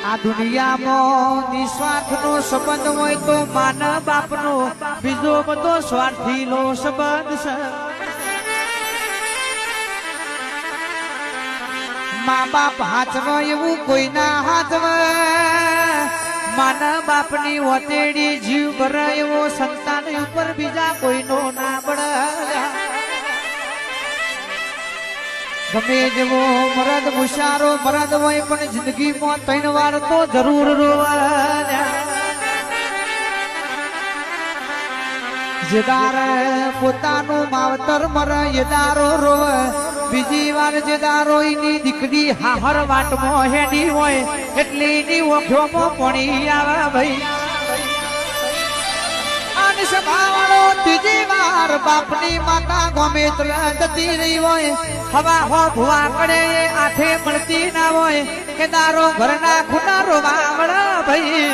આ દુનિયામાં નિસ્વાર્થનો સંબંધ હોય તો માન બાપનો બીજો બધો સ્વાર્થીનો સંબંધ છે. મા બાપ હાથનો એવું કોઈના હાથમાં માન બાપની વતેડી જીવ ભરે એવો સંતાન ઉપર બીજા કોઈનો ના બળે. ગમે જેવો મરદ મુશારો મરદ હોય પણ જિંદગીમાં 3 વાર તો જરૂર રોવા. જેદાર પોતાનું માવતર મરે એદારો રોવે, બીજી વાર જેદારો એની દીકરી હાહર વાટમાં હેડી હોય એટલે એની ઓખોમાં પાણી આવે ભાઈ. આને સભાવાળો ત્રીજી વાર બાપની માતા ગમે જતી રહી હોય, હવા હો ભુવા પડે આઠે મળતી ના હોય, એ દારો ઘરના ખૂનારો વાવડા ભાઈ.